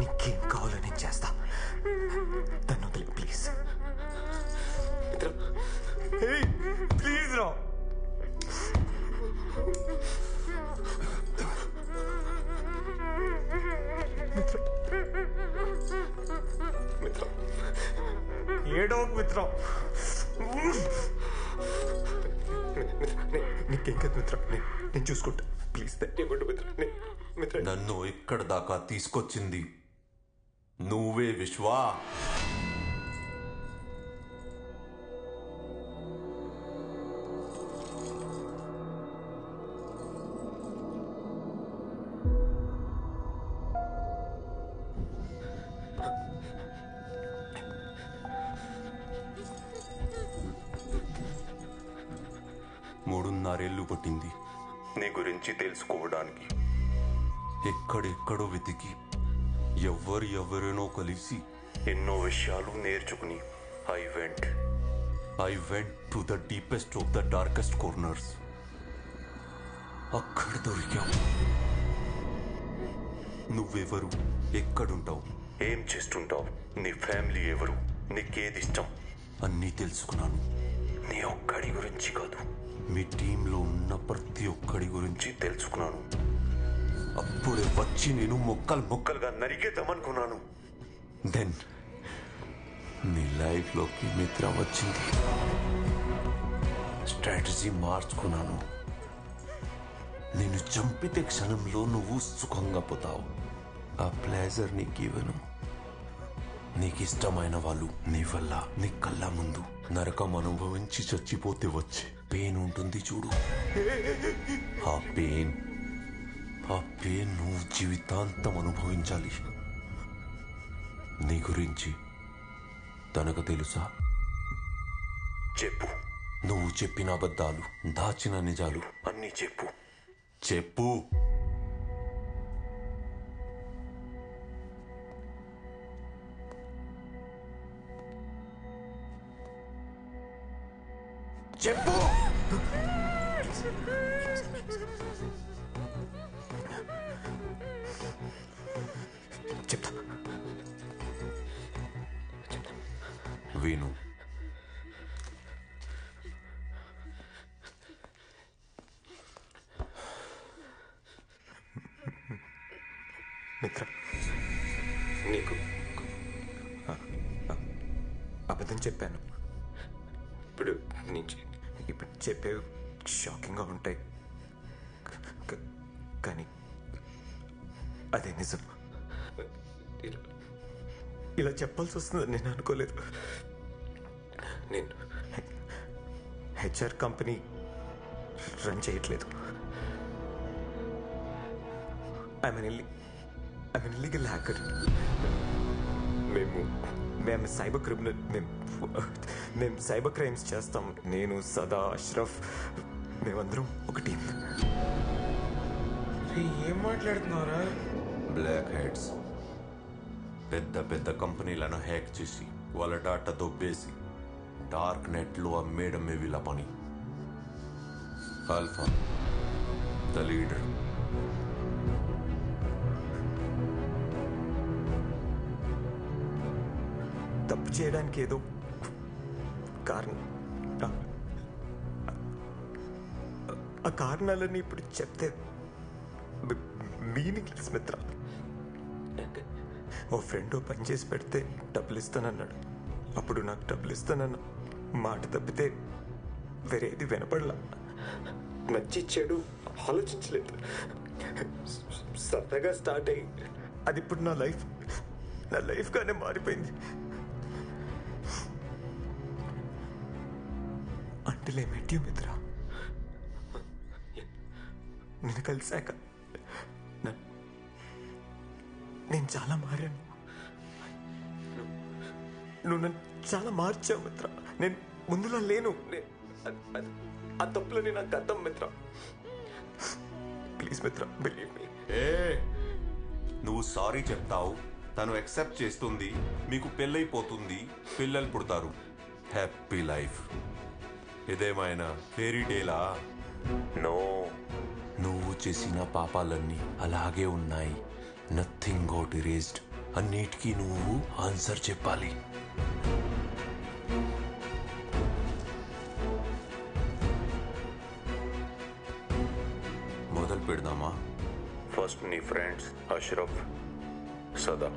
నీకేం కావాలో నేను చేస్తా. తను వదిలే ప్లీజ్. ప్లీజ్ రా. ఏడో మిత్ర, నీకేం కదా మిత్ర, నేను చూసుకుంటా ప్లీజ్. మిత్ర, నన్ను ఇక్కడ దాకా తీసుకొచ్చింది నువ్వే విశ్వా. మూడున్నరేళ్లు పట్టింది నీ గురించి తెలుసుకోవడానికి. ఎక్కడెక్కడో వెతికి ఎవరెనో కలిసి ఎన్నో విషయాలు నేర్చుకుని I went to the deepest of the darkest corners. అక్కడ దొరికావు. నువ్వెవరు, ఎక్కడుంటావు, ఏం చేస్తుంటావు, నీ ఫ్యామిలీ ఎవరు, నీకేది ఇష్టం అన్నీ తెలుసుకున్నాను. నీ ఒక్కడి గురించి కాదు, మీ టీంలో ఉన్న ప్రతి ఒక్కడి గురించి తెలుసుకున్నాను. అప్పుడే వచ్చి నేను ముక్కలుగా నరికేద్దామనుకున్నాను. దెన్ నీ లైఫ్లోకి మిత్ర వచ్చింది. స్ట్రాటజీ మార్చుకున్నాను. నేను చంపితే క్షణంలో నువ్వు సుఖంగా పోతావు. ఆ ప్లేజర్ నీకు ఇవ్వను. నీకు ఇష్టమైన వాళ్ళు నీ వల్ల నీ కళ్ళ ముందు నరకం అనుభవించి చచ్చిపోతే వచ్చే పెయిన్ ఉంటుంది చూడు. ఆ పెయిన్ నువ్వు జీవితాంతం అనుభవించాలి. నీ గురించి తనకు తెలుసా? చెప్పు. నువ్వు చెప్పిన అబద్ధాలు, దాచిన నిజాలు అన్నీ చెప్పు. చెప్పు. చెప్పు. చెప్తా. విను. మిత్ర, నీకు అబద్ధం చెప్పాను. ఇప్పుడు చెప్పేవి షాకింగ్గా ఉంటాయి, కానీ అదే నిజం. ఇలా చెప్పాల్సి వస్తుందని నేను అనుకోలేదు. నేను హెచ్ఆర్ కంపెనీ రన్ చేయట్లేదు. I'm illegal hacker. మేము సైబర్ క్రిమినల్. మేము సైబర్ క్రైమ్స్ చేస్తాం. నేను, సదా, అష్రఫ్, మేమందరం ఒక టీం. ఏం మాట్లాడుతున్నారా? బ్లాక్ హెడ్స్ పెద్ద కంపెనీలను హ్యాక్ చేసి వాళ్ళ డాటా దొబ్బేసి డార్క్ నెట్లో అమ్మేయడమే వీళ్ళ పని. Alpha the leader. తప్పు చేయడానికి ఏదో కారణం. ఆ కారణాలన్నీ ఇప్పుడు చెప్తే మీనింగ్లెస్ మిత్ర. ఓ ఫ్రెండ్ పని చేసి పెడితే డబ్బులు ఇస్తానన్నాడు. అప్పుడు నాకు డబ్బులు ఇస్తానన్న మాట తప్పితే వేరేది వినపడలా. మంచి చెడు ఆలోచించలేదు. సరదాగా స్టార్ట్ అయ్యి అది ఇప్పుడు నా లైఫ్గానే మారిపోయింది. Until I met you, మిత్ర. నేను కలిసాక నేను చాలా మారాను. నువ్వు నన్ను చాలా మార్చావు మిత్ర. నేను ముందులా లేను. ఆ తప్పులని నాకు అర్థం మిత్ర. ప్లీజ్ మిత్ర, బిలీవ్ మీ. నువ్వు సారీ చెప్తావు, తను యాక్సెప్ట్ చేస్తుంది, మీకు పెళ్ళైపోతుంది, పిల్లలు పుడతారు, హ్యాపీ లైఫ్. ఇదేమైనా ఫెయిరీ టేలా? నో, నువ్వు చేసిన పాపాలన్నీ అలాగే ఉన్నాయి. Nothing got erased. అన్నిటికీ నువ్వు ఆన్సర్ చెప్పాలి. మొదలు పెడదామా? ఫస్ట్ నీ ఫ్రెండ్స్ అష్రఫ్, సదా.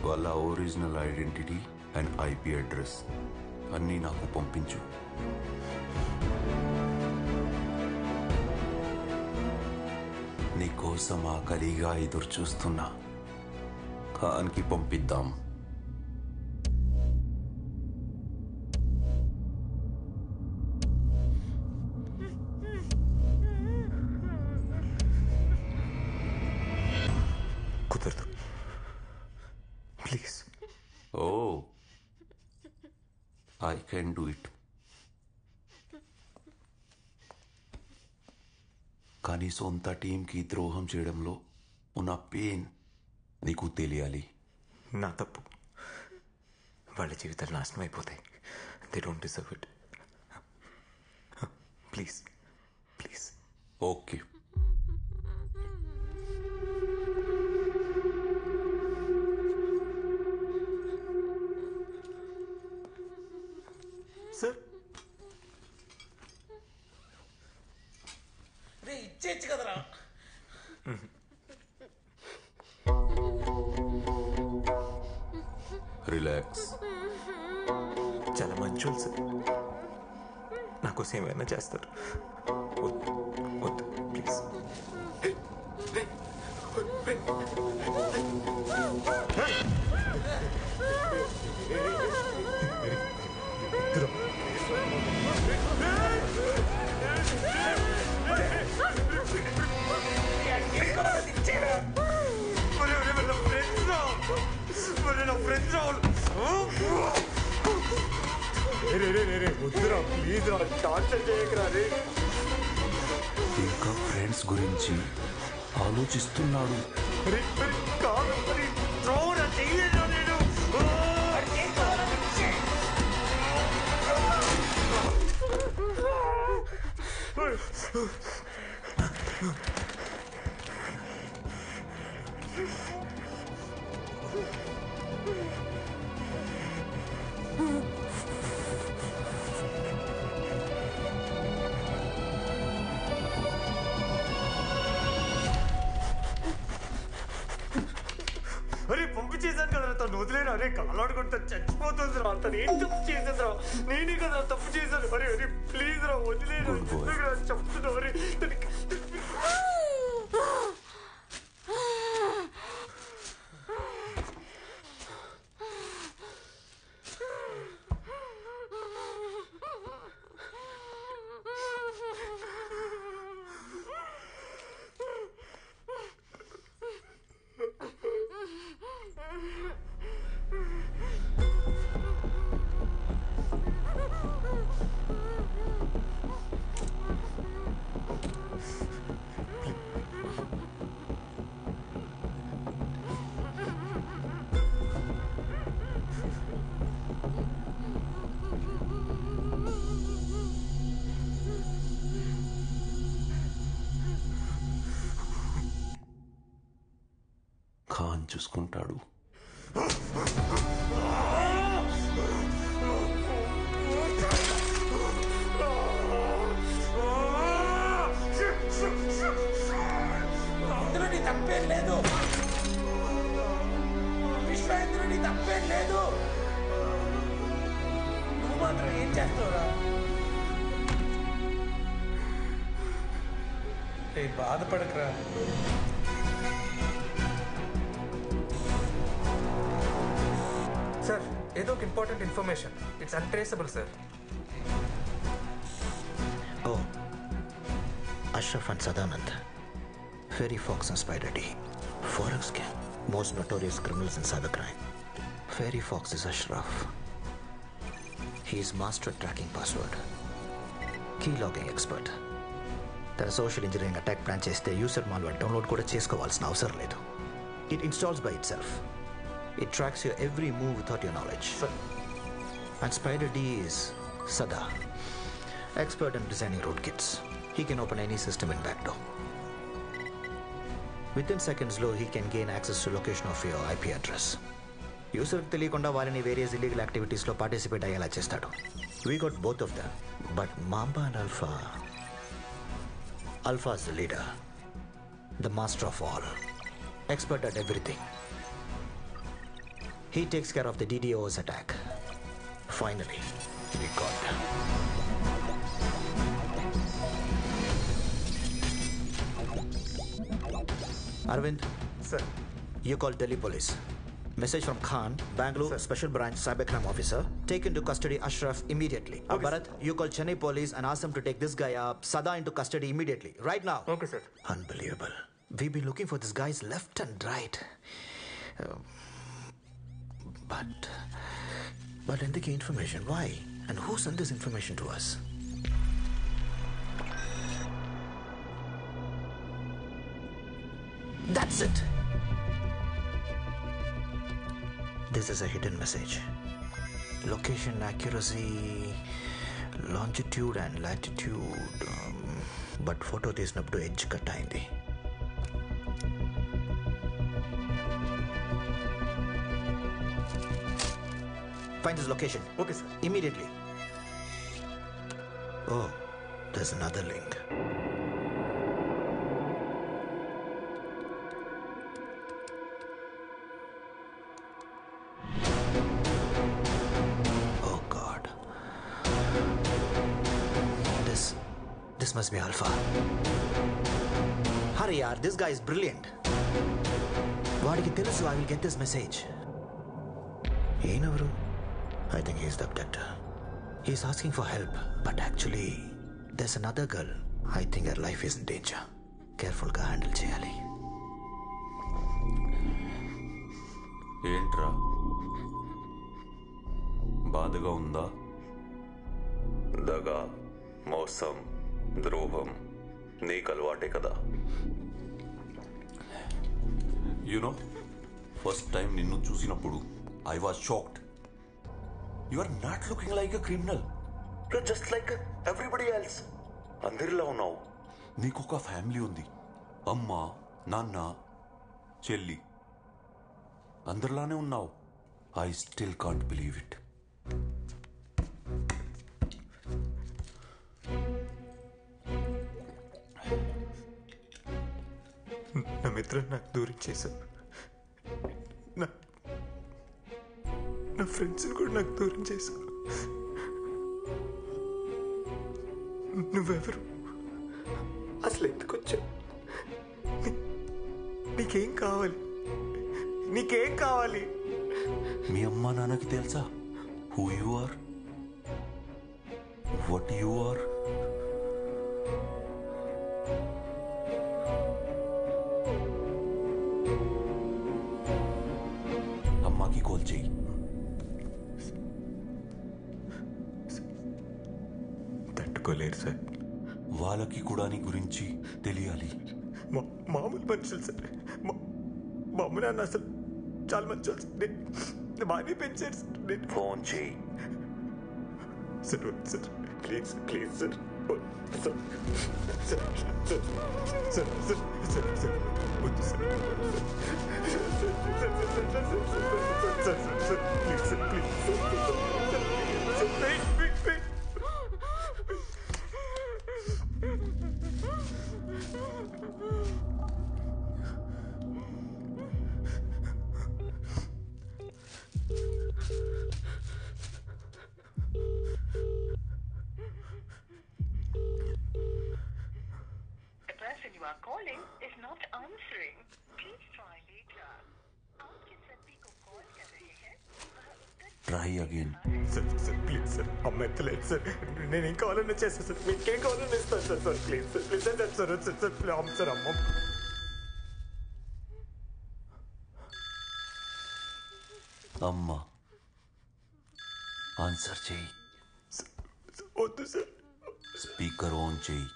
వాళ్ళ original identity and IP address అన్నీ నాకు పంపించు. నీకోసం ఆకలిగా ఎదురు చూస్తున్నా. ఖాన్కి పంపిద్దాం. కుదరదు, please. Oh, I can do it. కానీ సొంత టీంకి ద్రోహం చేయడంలో ఉన్న పెయిన్ నీకు తెలియాలి. నా తప్పు. వాళ్ళ జీవితాలు నాశనం అయిపోతాయి. They don't deserve it. Please please. Okay. Sir, ఇచ్చేచ్చు కదరా. రిలాక్స్. చాలా మంచోళ్ళు సార్. నా కోసం ఏమైనా చేస్తారు. వద్దు వద్దు, ప్లీజ్. వద్దురా ప్లీజ్ రా, టార్చర్ చేయకరా రే. ఇంకా ఫ్రెండ్స్ గురించి ఆలోచిస్తున్నాడు. అరే పంపించేశాను కదరా, తను వదిలేరా. అరే కాలాడుకుంటా చచ్చిపోతుంది రా. తను ఏం తప్పు చేసింది రా? నేనే కదా తప్పు చేశాను. అరే అరే ప్లీజ్ రా, వదిలేరా. చెప్తున్నా. అరే ఖాన్ చూసుకుంటాడు. ఇందులో నీ తప్పేం లేదు. విశ్వ, ఇందులో నీ తప్పేం లేదు. నువ్వు మాత్రం ఏం చేస్తావురా? బాధపడకరా. సార్, ఏదో ఒక important information. It's untraceable sir. Oh, Ashraf and Sadanand, Fairy Fox and Spider D. Forex gang, most notorious criminals in cybercrime. Fairy Fox is Ashraf. He is master tracking password, key logging expert. తన social engineering attack plan చేస్తే user malware download కూడా చేసుకోవాల్సిన అవసరం లేదు. It installs by itself. It tracks your every move without your knowledge. And Spider D is Sada, expert in designing rootkits. He can open any system in backdoor. Within seconds, he can gain access to location of your IP address. యూసర్కి తెలియకుండా వాళ్ళని various illegal యాక్టివిటీస్లో participate అయ్యేలా చేస్తాడు. We got both of them. But mamba and Alpha is the leader, the master of all, expert at everything. He takes care of the DDoS attack. Finally, we got them. Arvind, sir. You call Delhi police. Message from Khan, Bangalore, Sir. Special Branch Cybercrime Officer. Take into custody Ashraf immediately. Okay, Bharat, you call Chennai police and ask them to take this guy Sada into custody immediately. Right now. Okay, sir. Unbelievable. We've been looking for these guys left and right. But in the information, why? And who sent this information to us? That's it. This is a hidden message. Location accuracy, longitude and latitude. But photo తీసినప్పుడు edge cut అయింది. Find his location. Okay, sir. Immediately. Oh, there's another link. Oh God. This must be Alpha. Hurry, yaar. This guy is brilliant. వాడికి తెలుసు I will get this message. Yenavaru? I think he's the abductor. He's asking for help, but actually, there's another girl. I think her life is in danger. Careful ga handle cheyali. ఏంట్రా బాధగా ఉందా? దగా, మోసం, ద్రోహం నీకు అలవాటే కదా. You know first time నిన్ను చూసినప్పుడు I was shocked. You are not looking like a criminal. You are just like everybody else. అందరిలా ఉన్నావు. నీకు ఒక ఫ్యామిలీ ఉంది. అమ్మ, నాన్న, చెల్లి. అందరిలానే ఉన్నావు. I still can't believe it. నా మిత్రులు నాకు దూరం చేశారు. నా ఫ్రెండ్స్ని కూడా నాకు దూరం చేశారు. నువ్వెవరు? అసలు ఎందుకు వచ్చావు? నీకేం కావాలి? నీకేం కావాలి? మీ అమ్మా నాన్నకి తెలుసా who you are, what you are? అమ్మాకి కాల్ చెయ్యి. తట్టుకోలేరు సార్. వాళ్ళకి కూడా నీ గురించి తెలియాలి. మామూలు మనుషులు సార్. మా అమ్మ నాన్న అసలు చాలా మంచి బాగానే పెంచారు సార్. ఫోన్ చెయ్యి. Sir sir please please sir sir sir sir sir sir sir వద్దు sir sir please sir please You are calling is not answering. Please try later. आपके सभी को कॉल कर रहे हैं. Try again. Sir sir please sir. అమ్మ ఎత్తలేదు sir. నేను ఏం కావాలన్నా చేస్తాను సార్. మీకేం కావాలన్నా ఇస్తాను sir. Sir please sir please sir sir sir sir అమ్మ సార్ అమ్మ అమ్మా ఆన్సర్ చెయ్యి. వద్దు సార్. స్పీకర్ ఆన్ చెయ్యి.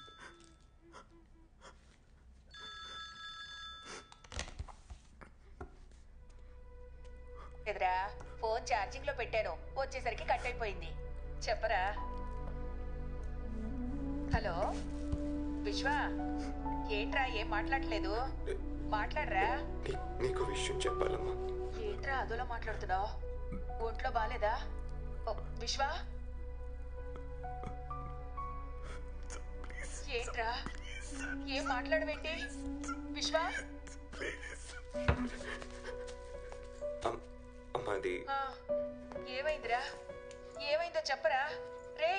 ఎదురా ఫోన్ ఛార్జింగ్ లో పెట్టాను, వచ్చేసరికి కట్ అయిపోయింది. చెప్పరా. హలో విశ్వ, ఏంట్రా ఏం మాట్లాడలేదు? మాట్లాడరా. నీకు విషయం చెప్పాలమ్మా. ఏంట్రా అదోలా మాట్లాడుతున్నావు? ఒంట్లో బాలేదా? ఓ, విశ్వా ఏంట్రా ఏం మాట్లాడవేంటి? విశ్వా అమ్మాది ఆ, ఏమైందిరా? ఏమైందో చెప్పరా రే.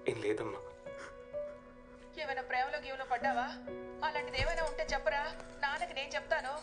ఏం లేదమ్మా. ఏమైనా ప్రేమలో గీవలో పడ్డావా? అలాంటిది ఏమైనా ఉంటే చెప్పరా, నాన్నకి నేను చెప్తాను.